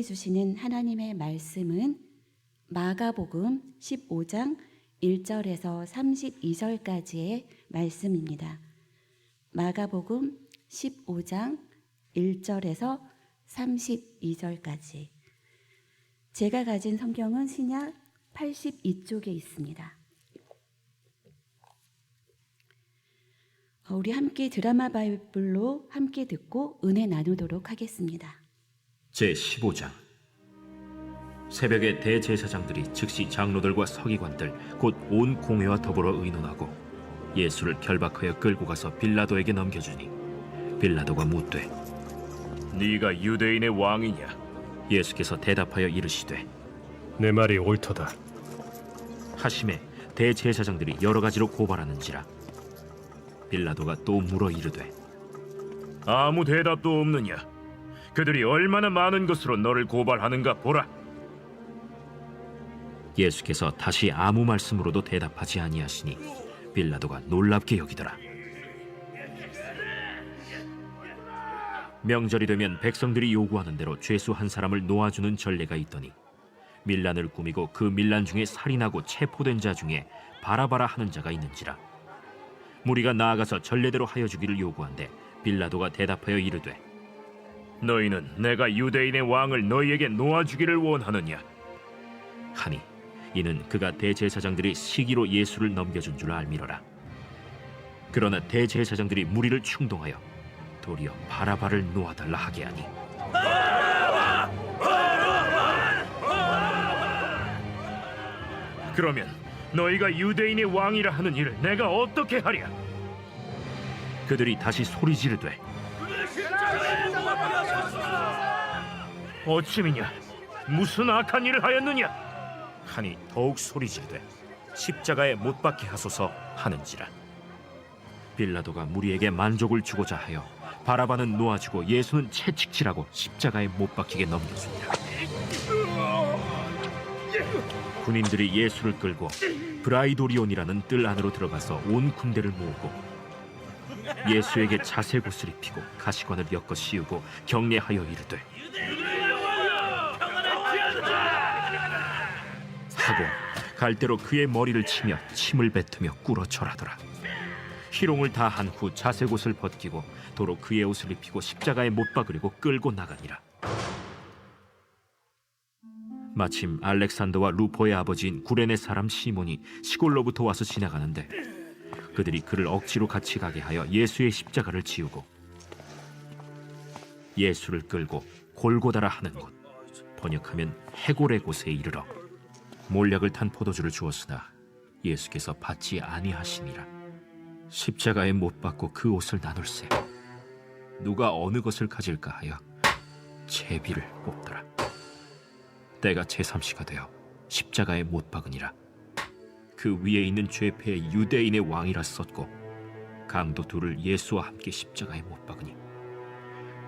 주시는 하나님의 말씀은 마가복음 15장 1절에서 32절까지의 말씀입니다. 마가복음 15장 1절에서 32절까지. 제가 가진 성경은 신약 82쪽에 있습니다. 우리 함께 드라마 바이블로 함께 듣고 은혜 나누도록 하겠습니다. 제15장. 새벽에 대제사장들이 즉시 장로들과 서기관들 곧 온 공회와 더불어 의논하고 예수를 결박하여 끌고 가서 빌라도에게 넘겨주니 빌라도가 묻되 네가 유대인의 왕이냐? 예수께서 대답하여 이르시되 내 말이 옳도다. 하심에 대제사장들이 여러 가지로 고발하는지라 빌라도가 또 물어 이르되 아무 대답도 없느냐? 그들이 얼마나 많은 것으로 너를 고발하는가 보라. 예수께서 다시 아무 말씀으로도 대답하지 아니하시니 빌라도가 놀랍게 여기더라. 명절이 되면 백성들이 요구하는 대로 죄수 한 사람을 놓아주는 전례가 있더니 밀란을 꾸미고 그 밀란 중에 살인하고 체포된 자 중에 바라바라 하는 자가 있는지라. 무리가 나아가서 전례대로 하여 주기를 요구한데 빌라도가 대답하여 이르되 너희는 내가 유대인의 왕을 너희에게 놓아주기를 원하느냐? 하니 이는 그가 대제사장들이 시기로 예수를 넘겨준 줄 알미러라. 그러나 대제사장들이 무리를 충동하여 도리어 바라바를 놓아달라 하게 하니 그러면 너희가 유대인의 왕이라 하는 일을 내가 어떻게 하랴? 그들이 다시 소리 지르되 어찌미냐? 무슨 악한 일을 하였느냐? 하니 더욱 소리 지르되 십자가에 못 박게 하소서 하는지라. 빌라도가 무리에게 만족을 주고자 하여 바라바는 놓아주고 예수는 채찍질하고 십자가에 못 박히게 넘겨줍니다. 군인들이 예수를 끌고 브라이도리온이라는 뜰 안으로 들어가서 온 군대를 모으고 예수에게 자색옷을 입히고 가시관을 엮어 씌우고 경례하여 이르되 하고 갈대로 그의 머리를 치며 침을 뱉으며 꿇어 절하더라. 희롱을 다 한 후 자색옷을 벗기고 도로 그의 옷을 입히고 십자가에 못 박으려고 끌고 나가니라. 마침 알렉산더와 루포의 아버지인 구레네 사람 시몬이 시골로부터 와서 지나가는데 그들이 그를 억지로 같이 가게 하여 예수의 십자가를 지우고 예수를 끌고 골고다라 하는 곳, 번역하면 해골의 곳에 이르러 몰약을 탄 포도주를 주었으나 예수께서 받지 아니하시니라. 십자가에 못 박고 그 옷을 나눌세 누가 어느 것을 가질까 하여 제비를 뽑더라. 때가 제3시가 되어 십자가에 못 박으니라. 그 위에 있는 죄패의 유대인의 왕이라 썼고 강도 둘을 예수와 함께 십자가에 못 박으니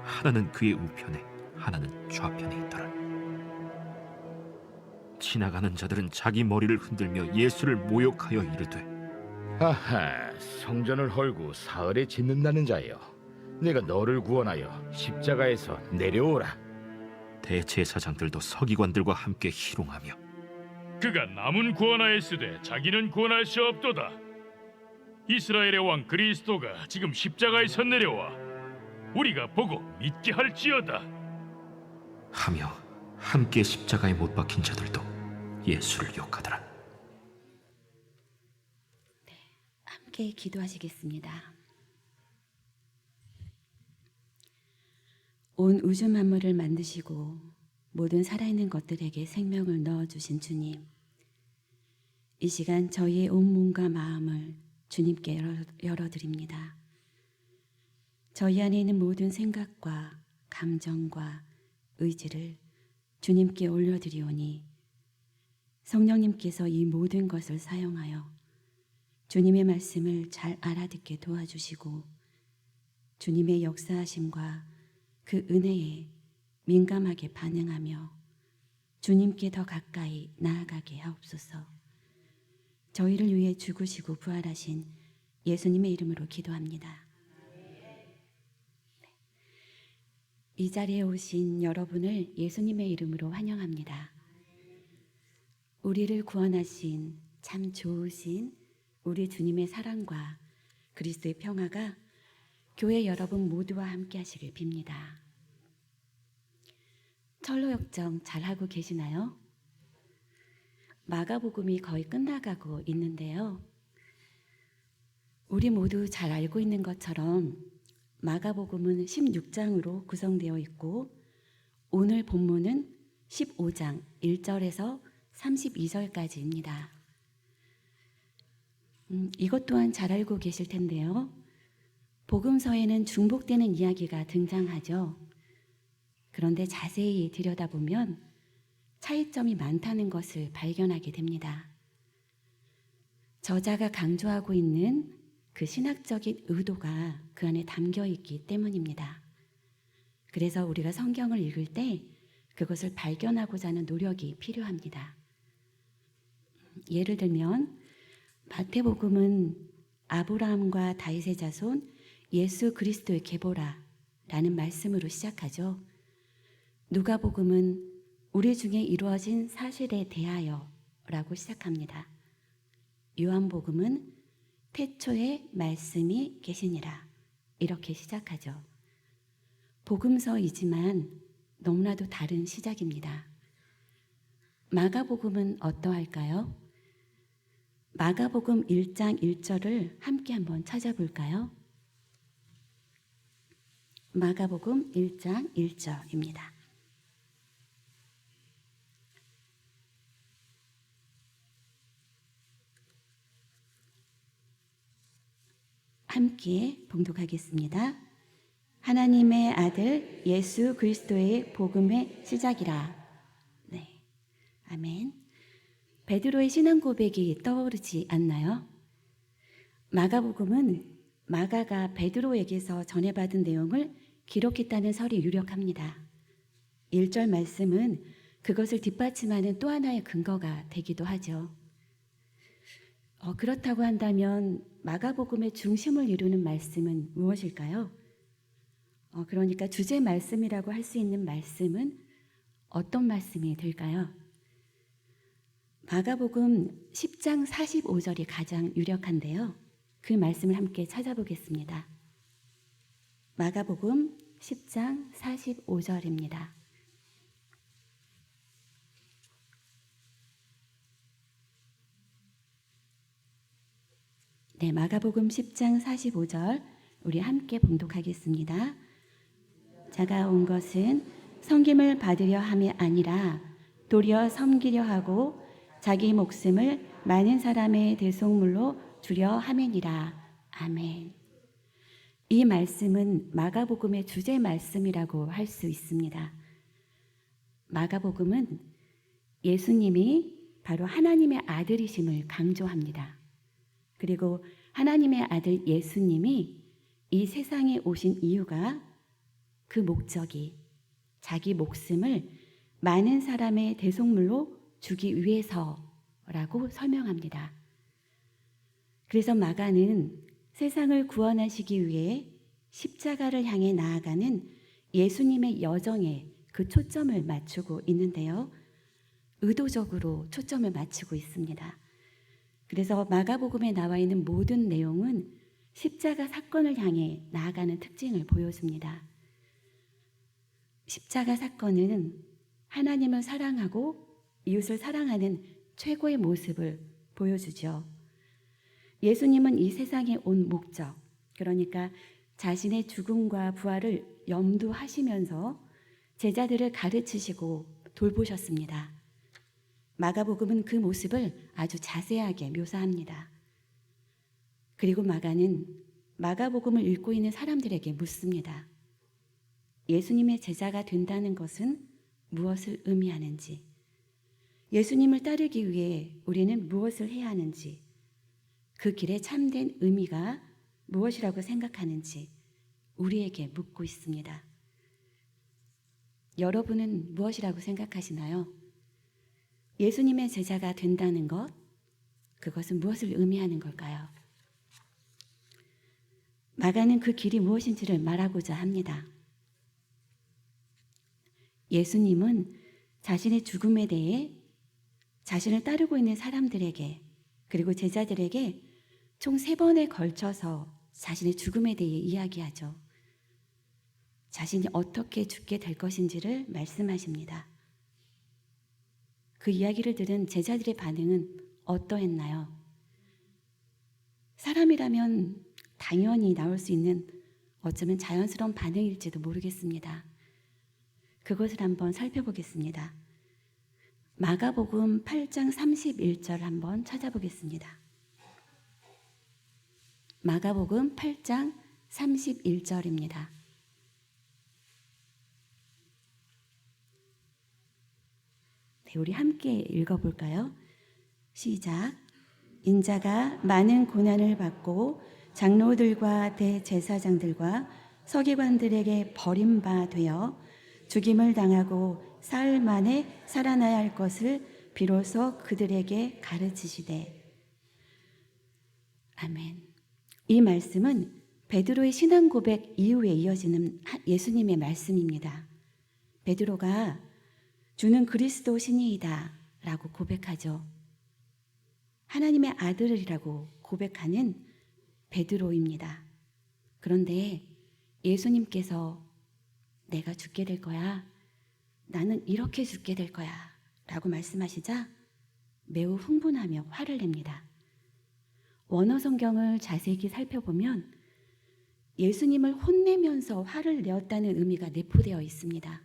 하나는 그의 우편에 하나는 좌편에 있더라. 지나가는 자들은 자기 머리를 흔들며 예수를 모욕하여 이르되 아하, 성전을 헐고 사흘에 짓는다는 자여, 내가 너를 구원하여 십자가에서 내려오라. 대제사장들도 서기관들과 함께 희롱하며 그가 남은 구원하였으되 자기는 구원할 수 없도다. 이스라엘의 왕 그리스도가 지금 십자가에서 내려와 우리가 보고 믿게 할지어다 하며 함께 십자가에 못 박힌 자들도 예수를 욕하더라. 함께 기도하시겠습니다. 온 우주 만물을 만드시고 모든 살아있는 것들에게 생명을 넣어주신 주님, 이 시간 저희의 온 몸과 마음을 주님께 열어드립니다. 저희 안에 있는 모든 생각과 감정과 의지를 주님께 올려드리오니 성령님께서 이 모든 것을 사용하여 주님의 말씀을 잘 알아듣게 도와주시고 주님의 역사하심과 그 은혜에 민감하게 반응하며 주님께 더 가까이 나아가게 하옵소서. 저희를 위해 죽으시고 부활하신 예수님의 이름으로 기도합니다. 이 자리에 오신 여러분을 예수님의 이름으로 환영합니다. 우리를 구원하신 참 좋으신 우리 주님의 사랑과 그리스도의 평화가 교회 여러분 모두와 함께 하시길 빕니다. 철로역정 잘하고 계시나요? 마가복음이 거의 끝나가고 있는데요. 우리 모두 잘 알고 있는 것처럼 마가복음은 16장으로 구성되어 있고 오늘 본문은 15장 1절에서 32절까지입니다. 이것 또한 잘 알고 계실 텐데요. 복음서에는 중복되는 이야기가 등장하죠. 그런데 자세히 들여다보면 차이점이 많다는 것을 발견하게 됩니다. 저자가 강조하고 있는 그 신학적인 의도가 그 안에 담겨 있기 때문입니다. 그래서 우리가 성경을 읽을 때 그것을 발견하고자 하는 노력이 필요합니다. 예를 들면 마태복음은 아브라함과 다윗의 자손 예수 그리스도의 계보라라는 말씀으로 시작하죠. 누가복음은 우리 중에 이루어진 사실에 대하여라고 시작합니다. 요한복음은 태초에 말씀이 계시니라 이렇게 시작하죠. 복음서이지만 너무나도 다른 시작입니다. 마가복음은 어떠할까요? 마가복음 1장 1절을 함께 한번 찾아볼까요? 마가복음 1장 1절입니다. 함께 봉독하겠습니다. 하나님의 아들 예수 그리스도의 복음의 시작이라. 네, 아멘. 베드로의 신앙 고백이 떠오르지 않나요? 마가복음은 마가가 베드로에게서 전해받은 내용을 기록했다는 설이 유력합니다. 1절 말씀은 그것을 뒷받침하는 또 하나의 근거가 되기도 하죠. 그렇다고 한다면 마가복음의 중심을 이루는 말씀은 무엇일까요? 그러니까 주제 말씀이라고 할 수 있는 말씀은 어떤 말씀이 될까요? 마가복음 10장 45절이 가장 유력한데요. 그 말씀을 함께 찾아보겠습니다. 마가복음 10장 45절입니다. 네, 마가복음 10장 45절 우리 함께 봉독하겠습니다. 자가 온 것은 섬김을 받으려 함이 아니라 도리어 섬기려 하고 자기 목숨을 많은 사람의 대속물로 주려 함이니라. 아멘. 이 말씀은 마가복음의 주제 말씀이라고 할 수 있습니다. 마가복음은 예수님이 바로 하나님의 아들이심을 강조합니다. 그리고 하나님의 아들 예수님이 이 세상에 오신 이유가 그 목적이 자기 목숨을 많은 사람의 대속물로 주기 위해서라고 설명합니다. 그래서 마가는 세상을 구원하시기 위해 십자가를 향해 나아가는 예수님의 여정에 그 초점을 맞추고 있는데요. 의도적으로 초점을 맞추고 있습니다. 그래서 마가복음에 나와 있는 모든 내용은 십자가 사건을 향해 나아가는 특징을 보여줍니다. 십자가 사건은 하나님을 사랑하고 이웃을 사랑하는 최고의 모습을 보여주죠. 예수님은 이 세상에 온 목적, 그러니까 자신의 죽음과 부활을 염두하시면서 제자들을 가르치시고 돌보셨습니다. 마가복음은 그 모습을 아주 자세하게 묘사합니다. 그리고 마가는 마가복음을 읽고 있는 사람들에게 묻습니다. 예수님의 제자가 된다는 것은 무엇을 의미하는지, 예수님을 따르기 위해 우리는 무엇을 해야 하는지, 그 길의 참된 의미가 무엇이라고 생각하는지 우리에게 묻고 있습니다. 여러분은 무엇이라고 생각하시나요? 예수님의 제자가 된다는 것, 그것은 무엇을 의미하는 걸까요? 마가는 그 길이 무엇인지를 말하고자 합니다. 예수님은 자신의 죽음에 대해 자신을 따르고 있는 사람들에게 그리고 제자들에게 총 3번에 걸쳐서 자신의 죽음에 대해 이야기하죠. 자신이 어떻게 죽게 될 것인지를 말씀하십니다. 그 이야기를 들은 제자들의 반응은 어떠했나요? 사람이라면 당연히 나올 수 있는 어쩌면 자연스러운 반응일지도 모르겠습니다. 그것을 한번 살펴보겠습니다. 마가복음 8장 31절 한번 찾아보겠습니다. 마가복음 8장 31절입니다. 네, 우리 함께 읽어볼까요? 시작. 인자가 많은 고난을 받고 장로들과 대제사장들과 서기관들에게 버림받아 죽임을 당하고 사흘 만에 살아나야 할 것을 비로소 그들에게 가르치시되. 아멘. 이 말씀은 베드로의 신앙 고백 이후에 이어지는 예수님의 말씀입니다. 베드로가 주는 그리스도 신이이다 라고 고백하죠. 하나님의 아들이라고 고백하는 베드로입니다. 그런데 예수님께서 내가 죽게 될 거야. 나는 이렇게 죽게 될 거야 라고 말씀하시자 매우 흥분하며 화를 냅니다. 원어 성경을 자세히 살펴보면 예수님을 혼내면서 화를 내었다는 의미가 내포되어 있습니다.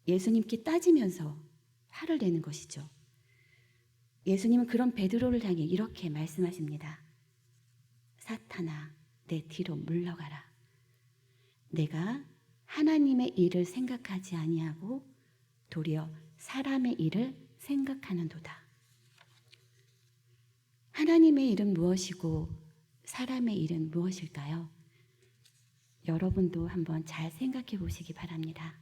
예수님께 따지면서 화를 내는 것이죠. 예수님은 그런 베드로를 향해 이렇게 말씀하십니다. 사탄아, 내 뒤로 물러가라. 내가 하나님의 일을 생각하지 아니하고 도리어 사람의 일을 생각하는도다. 하나님의 일은 무엇이고 사람의 일은 무엇일까요? 여러분도 한번 잘 생각해 보시기 바랍니다.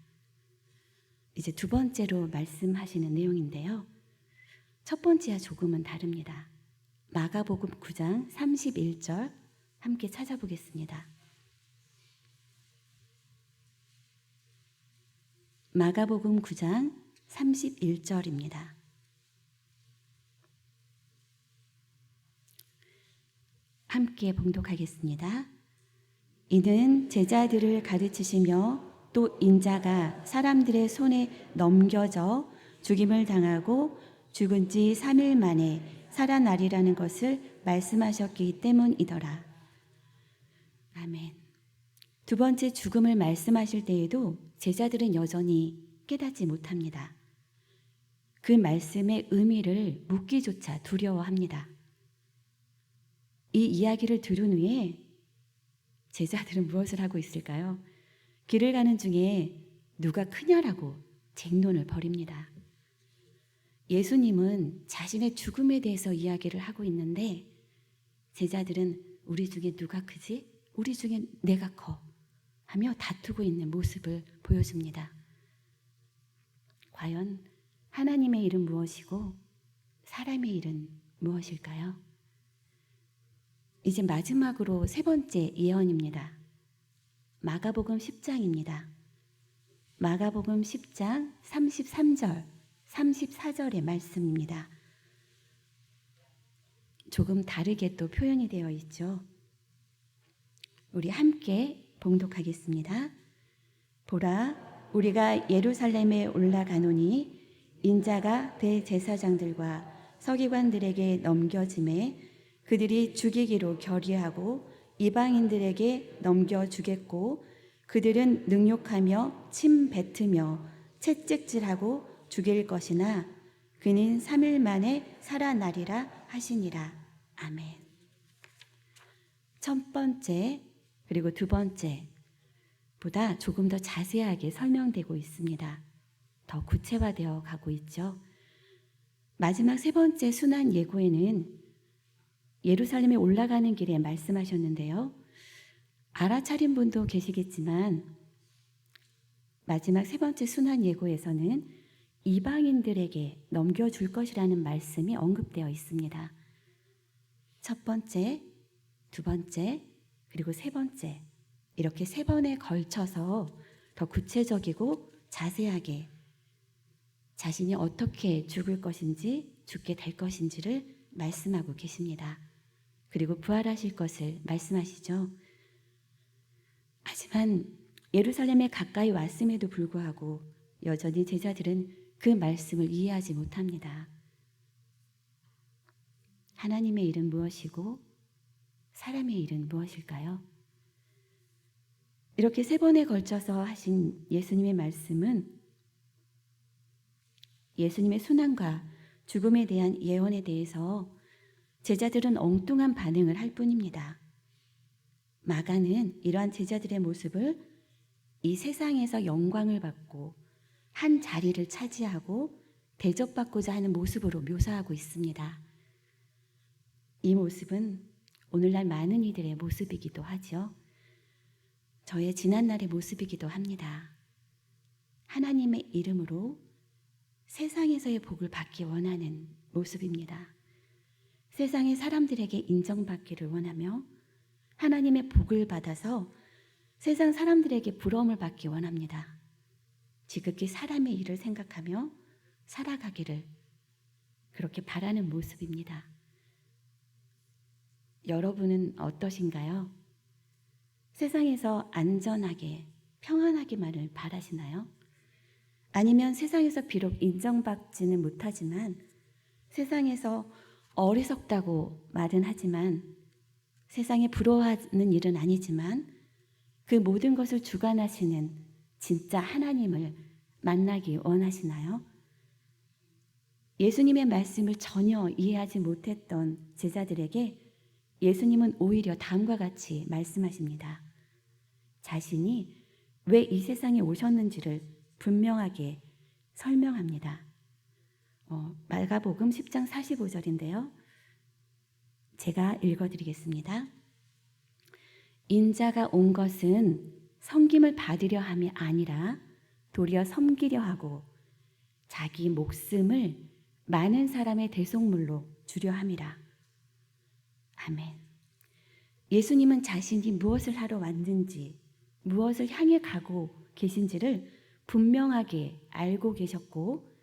이제 두 번째로 말씀하시는 내용인데요. 첫 번째와 조금은 다릅니다. 마가복음 9장 31절 함께 찾아보겠습니다. 마가복음 9장 31절입니다. 함께 봉독하겠습니다. 이는 제자들을 가르치시며 또 인자가 사람들의 손에 넘겨져 죽임을 당하고 죽은 지 3일 만에 살아나리라는 것을 말씀하셨기 때문이더라. 아멘. 두 번째 죽음을 말씀하실 때에도 제자들은 여전히 깨닫지 못합니다. 그 말씀의 의미를 묻기조차 두려워합니다. 이 이야기를 들은 후에 제자들은 무엇을 하고 있을까요? 길을 가는 중에 누가 크냐라고 쟁론을 벌입니다. 예수님은 자신의 죽음에 대해서 이야기를 하고 있는데 제자들은 우리 중에 누가 크지? 우리 중에 내가 커 하며 다투고 있는 모습을 보여줍니다. 과연 하나님의 일은 무엇이고 사람의 일은 무엇일까요? 이제 마지막으로 세 번째 예언입니다. 마가복음 10장입니다. 마가복음 10장 33절, 34절의 말씀입니다. 조금 다르게 또 표현이 되어 있죠. 우리 함께 봉독하겠습니다. 보라, 우리가 예루살렘에 올라가노니 인자가 대제사장들과 서기관들에게 넘겨짐에 그들이 죽이기로 결의하고 이방인들에게 넘겨주겠고 그들은 능욕하며 침 뱉으며 채찍질하고 죽일 것이나 그는 3일 만에 살아나리라 하시니라. 아멘. 첫 번째 그리고 두 번째 보다 조금 더 자세하게 설명되고 있습니다. 더 구체화되어 가고 있죠. 마지막 세 번째 순환 예고에는 예루살렘에 올라가는 길에 말씀하셨는데요. 알아차린 분도 계시겠지만 마지막 세 번째 순환 예고에서는 이방인들에게 넘겨줄 것이라는 말씀이 언급되어 있습니다. 첫 번째, 두 번째, 그리고 세 번째 이렇게 세 번에 걸쳐서 더 구체적이고 자세하게 자신이 어떻게 죽을 것인지, 죽게 될 것인지를 말씀하고 계십니다. 그리고 부활하실 것을 말씀하시죠. 하지만 예루살렘에 가까이 왔음에도 불구하고 여전히 제자들은 그 말씀을 이해하지 못합니다. 하나님의 일은 무엇이고 사람의 일은 무엇일까요? 이렇게 3번에 걸쳐서 하신 예수님의 말씀은 예수님의 순환과 죽음에 대한 예언에 대해서 제자들은 엉뚱한 반응을 할 뿐입니다. 마가는 이러한 제자들의 모습을 이 세상에서 영광을 받고 한 자리를 차지하고 대접받고자 하는 모습으로 묘사하고 있습니다. 이 모습은 오늘날 많은 이들의 모습이기도 하죠. 저의 지난날의 모습이기도 합니다. 하나님의 이름으로 세상에서의 복을 받기 원하는 모습입니다. 세상의 사람들에게 인정받기를 원하며 하나님의 복을 받아서 세상 사람들에게 부러움을 받기 원합니다. 지극히 사람의 일을 생각하며 살아가기를 그렇게 바라는 모습입니다. 여러분은 어떠신가요? 세상에서 안전하게 평안하기만을 바라시나요? 아니면 세상에서 비록 인정받지는 못하지만 세상에서 어리석다고 말은 하지만 세상에 부러워하는 일은 아니지만 그 모든 것을 주관하시는 진짜 하나님을 만나기 원하시나요? 예수님의 말씀을 전혀 이해하지 못했던 제자들에게 예수님은 오히려 다음과 같이 말씀하십니다. 자신이 왜 이 세상에 오셨는지를 분명하게 설명합니다. 마가복음 10장 45절인데요. 제가 읽어드리겠습니다. 인자가 온 것은 섬김을 받으려 함이 아니라 도리어 섬기려 하고 자기 목숨을 많은 사람의 대속물로 주려 함이라. 아멘. 예수님은 자신이 무엇을 하러 왔는지, 무엇을 향해 가고 계신지를 분명하게 알고 계셨고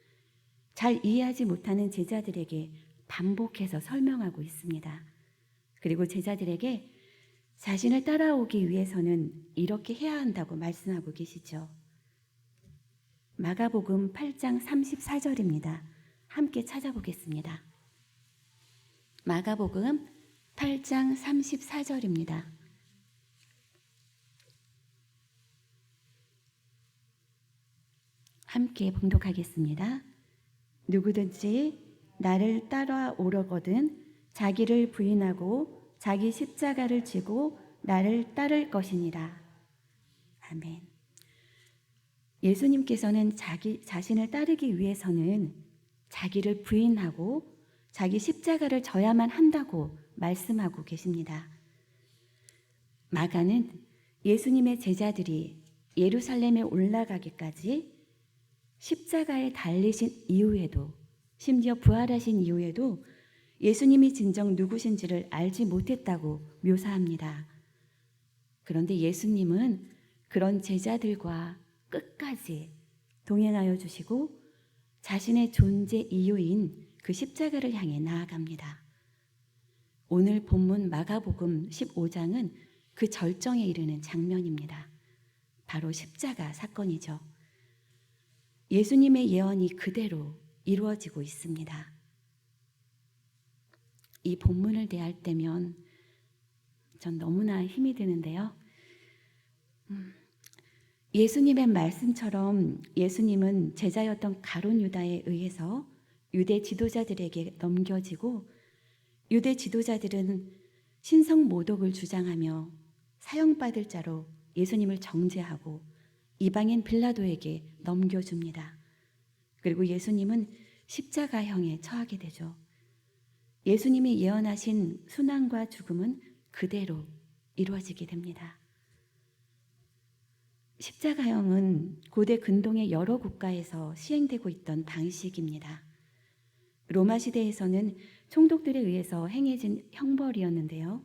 잘 이해하지 못하는 제자들에게 반복해서 설명하고 있습니다. 그리고 제자들에게 자신을 따라오기 위해서는 이렇게 해야 한다고 말씀하고 계시죠. 마가복음 8장 34절입니다. 함께 찾아보겠습니다. 마가복음 8장 34절입니다. 함께 봉독하겠습니다. 누구든지 나를 따라오려거든 자기를 부인하고 자기 십자가를 지고 나를 따를 것이니라. 아멘. 예수님께서는 자신을 따르기 위해서는 자기를 부인하고 자기 십자가를 져야만 한다고 말씀하고 계십니다. 마가는 예수님의 제자들이 예루살렘에 올라가기까지 십자가에 달리신 이후에도 심지어 부활하신 이후에도 예수님이 진정 누구신지를 알지 못했다고 묘사합니다. 그런데 예수님은 그런 제자들과 끝까지 동행하여 주시고 자신의 존재 이유인 그 십자가를 향해 나아갑니다. 오늘 본문 마가복음 15장은 그 절정에 이르는 장면입니다. 바로 십자가 사건이죠. 예수님의 예언이 그대로 이루어지고 있습니다. 이 본문을 대할 때면 전 너무나 힘이 드는데요. 예수님의 말씀처럼 예수님은 제자였던 가룟 유다에 의해서 유대 지도자들에게 넘겨지고 유대 지도자들은 신성 모독을 주장하며 사형받을 자로 예수님을 정죄하고 이방인 빌라도에게 넘겨줍니다. 그리고 예수님은 십자가형에 처하게 되죠. 예수님이 예언하신 순환과 죽음은 그대로 이루어지게 됩니다. 십자가형은 고대 근동의 여러 국가에서 시행되고 있던 방식입니다. 로마 시대에서는 총독들에 의해서 행해진 형벌이었는데요.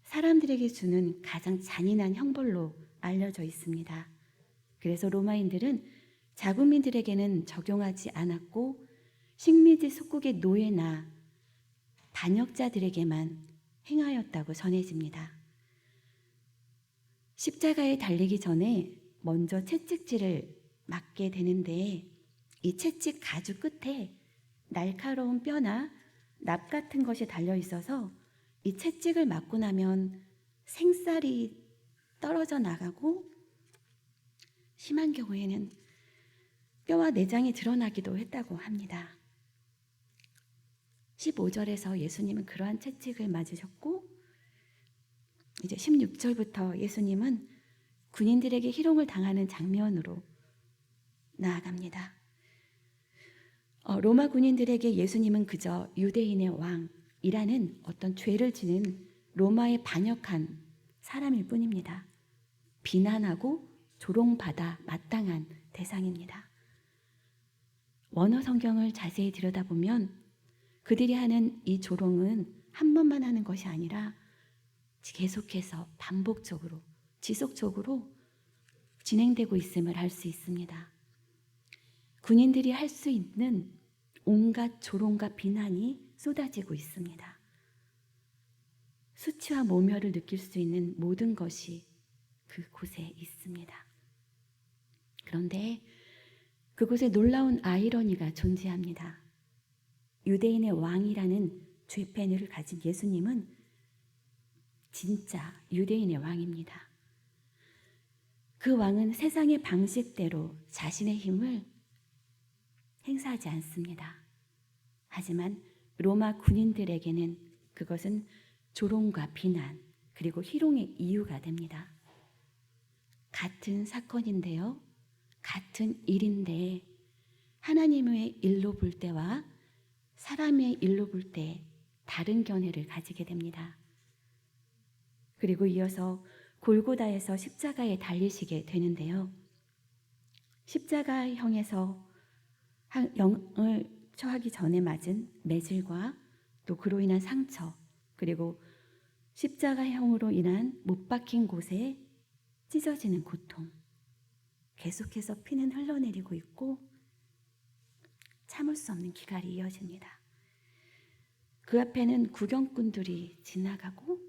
사람들에게 주는 가장 잔인한 형벌로 알려져 있습니다. 그래서 로마인들은 자국민들에게는 적용하지 않았고 식민지 속국의 노예나 반역자들에게만 행하였다고 전해집니다. 십자가에 달리기 전에 먼저 채찍질을 맞게 되는데 이 채찍 가죽 끝에 날카로운 뼈나 납 같은 것이 달려 있어서 이 채찍을 맞고 나면 생살이 떨어져 나가고 심한 경우에는 뼈와 내장이 드러나기도 했다고 합니다. 15절에서 예수님은 그러한 채찍을 맞으셨고 이제 16절부터 예수님은 군인들에게 희롱을 당하는 장면으로 나아갑니다. 로마 군인들에게 예수님은 그저 유대인의 왕이라는 어떤 죄를 지는 로마에 반역한 사람일 뿐입니다. 비난하고 조롱받아 마땅한 대상입니다. 원어 성경을 자세히 들여다보면 그들이 하는 이 조롱은 한 번만 하는 것이 아니라 계속해서 반복적으로 지속적으로 진행되고 있음을 알 수 있습니다. 군인들이 할 수 있는 온갖 조롱과 비난이 쏟아지고 있습니다. 수치와 모멸을 느낄 수 있는 모든 것이 그곳에 있습니다. 그런데 그곳에 놀라운 아이러니가 존재합니다. 유대인의 왕이라는 죄패를 가진 예수님은 진짜 유대인의 왕입니다. 그 왕은 세상의 방식대로 자신의 힘을 행사하지 않습니다. 하지만 로마 군인들에게는 그것은 조롱과 비난 그리고 희롱의 이유가 됩니다. 같은 사건인데요. 같은 일인데 하나님의 일로 볼 때와 사람의 일로 볼 때 다른 견해를 가지게 됩니다. 그리고 이어서 골고다에서 십자가에 달리시게 되는데요. 십자가형에서 영을 처하기 전에 맞은 매질과 또 그로 인한 상처 그리고 십자가형으로 인한 못 박힌 곳에 찢어지는 고통 계속해서 피는 흘러내리고 있고 참을 수 없는 기갈이 이어집니다. 그 앞에는 구경꾼들이 지나가고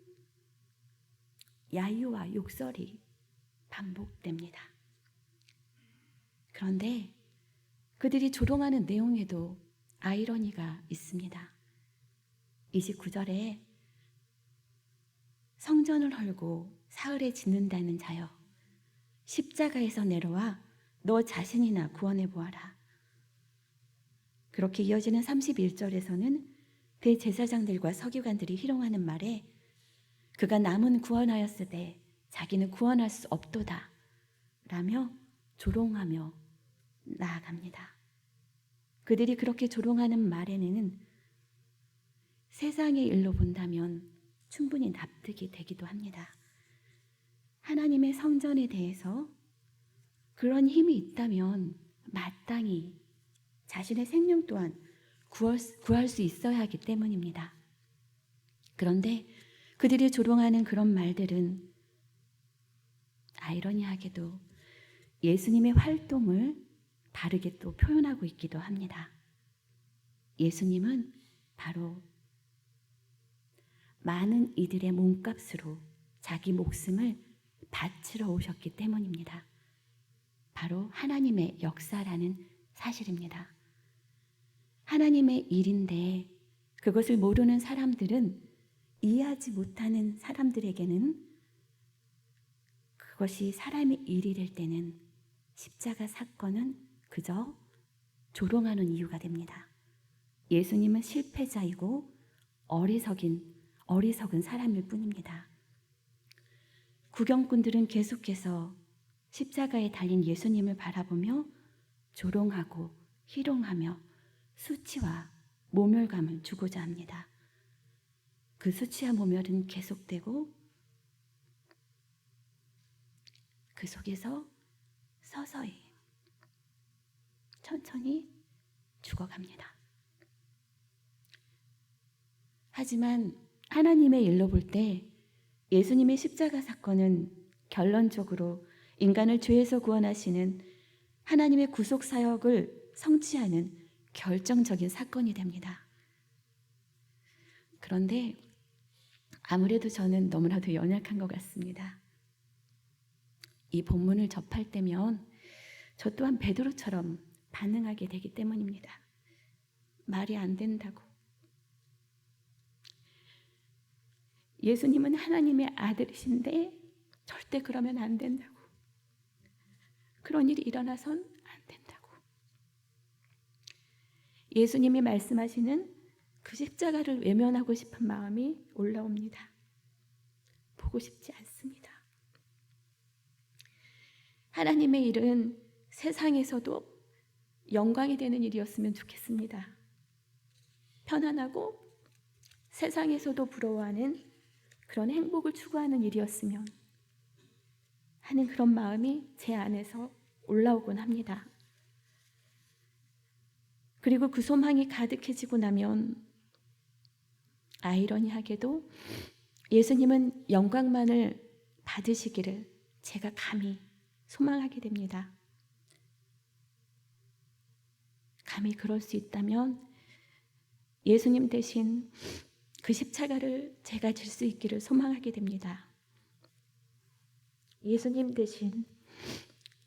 야유와 욕설이 반복됩니다. 그런데 그들이 조롱하는 내용에도 아이러니가 있습니다. 29절에 성전을 헐고 사흘에 짓는다는 자여 십자가에서 내려와 너 자신이나 구원해 보아라. 그렇게 이어지는 31절에서는 대제사장들과 서기관들이 희롱하는 말에 그가 남은 구원하였으되 자기는 구원할 수 없도다 라며 조롱하며 나아갑니다. 그들이 그렇게 조롱하는 말에는 세상의 일로 본다면 충분히 납득이 되기도 합니다. 하나님의 성전에 대해서 그런 힘이 있다면 마땅히 자신의 생명 또한 구할 수 있어야 하기 때문입니다. 그런데 그들이 조롱하는 그런 말들은 아이러니하게도 예수님의 활동을 다르게 또 표현하고 있기도 합니다. 예수님은 바로 많은 이들의 몸값으로 자기 목숨을 바치러 오셨기 때문입니다. 바로 하나님의 역사라는 사실입니다. 하나님의 일인데 그것을 모르는 사람들은 이해하지 못하는 사람들에게는 그것이 사람의 일이 될 때는 십자가 사건은 그저 조롱하는 이유가 됩니다. 예수님은 실패자이고 어리석은 사람일 뿐입니다. 구경꾼들은 계속해서 십자가에 달린 예수님을 바라보며 조롱하고 희롱하며 수치와 모멸감을 주고자 합니다. 그 수치와 모멸은 계속되고 그 속에서 서서히 천천히 죽어갑니다. 하지만 하나님의 일로 볼 때 예수님의 십자가 사건은 결론적으로 인간을 죄에서 구원하시는 하나님의 구속 사역을 성취하는 결정적인 사건이 됩니다. 그런데 아무래도 저는 너무나도 연약한 것 같습니다. 이 본문을 접할 때면 저 또한 베드로처럼 반응하게 되기 때문입니다. 말이 안 된다고. 예수님은 하나님의 아들이신데 절대 그러면 안 된다고. 그런 일이 일어나선 안 된다고. 예수님이 말씀하시는 그 십자가를 외면하고 싶은 마음이 올라옵니다. 보고 싶지 않습니다. 하나님의 일은 세상에서도 영광이 되는 일이었으면 좋겠습니다. 편안하고 세상에서도 부러워하는 그런 행복을 추구하는 일이었으면 하는 그런 마음이 제 안에서 올라오곤 합니다. 그리고 그 소망이 가득해지고 나면 아이러니하게도 예수님은 영광만을 받으시기를 제가 감히 소망하게 됩니다. 감히 그럴 수 있다면 예수님 대신 그 십자가를 제가 질 수 있기를 소망하게 됩니다. 예수님 대신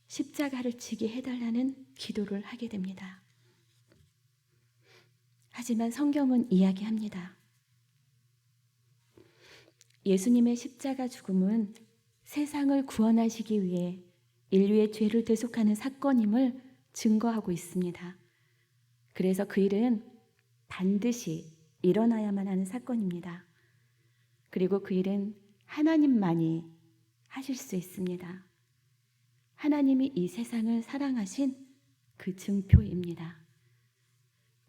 십자가를 지게 해달라는 기도를 하게 됩니다. 하지만 성경은 이야기합니다. 예수님의 십자가 죽음은 세상을 구원하시기 위해 인류의 죄를 대속하는 사건임을 증거하고 있습니다. 그래서 그 일은 반드시 일어나야만 하는 사건입니다. 그리고 그 일은 하나님만이 하실 수 있습니다. 하나님이 이 세상을 사랑하신 그 증표입니다.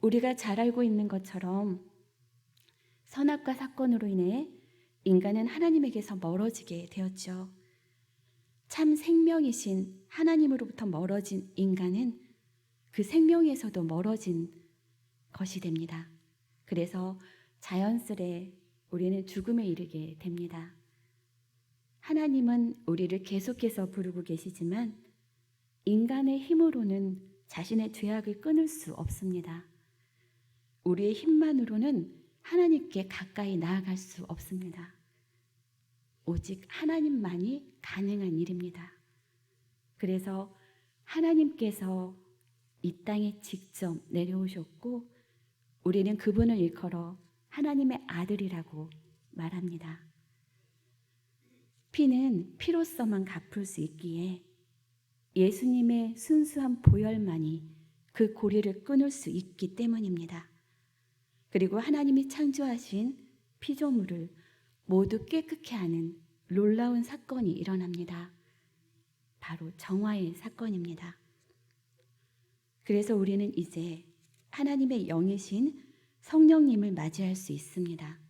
우리가 잘 알고 있는 것처럼 선악과 사건으로 인해 인간은 하나님에게서 멀어지게 되었죠. 참 생명이신 하나님으로부터 멀어진 인간은 그 생명에서도 멀어진 것이 됩니다. 그래서 자연스레 우리는 죽음에 이르게 됩니다. 하나님은 우리를 계속해서 부르고 계시지만 인간의 힘으로는 자신의 죄악을 끊을 수 없습니다. 우리의 힘만으로는 하나님께 가까이 나아갈 수 없습니다. 오직 하나님만이 가능한 일입니다. 그래서 하나님께서 이 땅에 직접 내려오셨고 우리는 그분을 일컬어 하나님의 아들이라고 말합니다. 피는 피로서만 갚을 수 있기에 예수님의 순수한 보혈만이 그 고리를 끊을 수 있기 때문입니다. 그리고 하나님이 창조하신 피조물을 모두 깨끗게 하는 놀라운 사건이 일어납니다. 바로 정화의 사건입니다. 그래서 우리는 이제 하나님의 영이신 성령님을 맞이할 수 있습니다.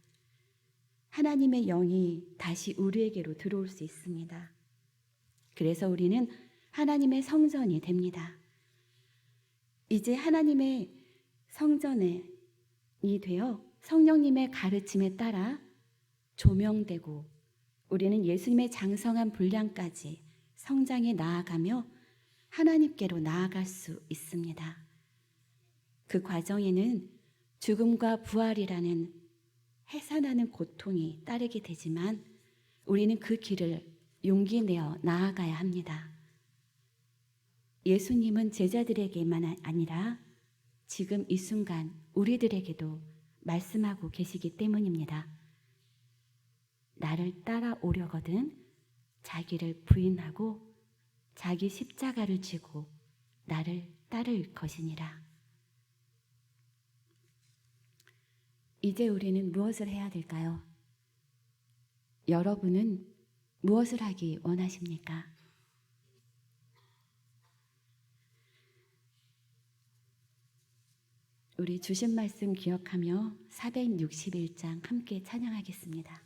하나님의 영이 다시 우리에게로 들어올 수 있습니다. 그래서 우리는 하나님의 성전이 됩니다. 이제 하나님의 성전이 되어 성령님의 가르침에 따라 조명되고 우리는 예수님의 장성한 분량까지 성장해 나아가며 하나님께로 나아갈 수 있습니다. 그 과정에는 죽음과 부활이라는 해산하는 고통이 따르게 되지만 우리는 그 길을 용기 내어 나아가야 합니다. 예수님은 제자들에게만 아니라 지금 이 순간 우리들에게도 말씀하고 계시기 때문입니다. 나를 따라오려거든 자기를 부인하고 자기 십자가를 지고 나를 따를 것이니라. 이제 우리는 무엇을 해야 될까요? 여러분은 무엇을 하기 원하십니까? 우리 주신 말씀 기억하며 461장 함께 찬양하겠습니다.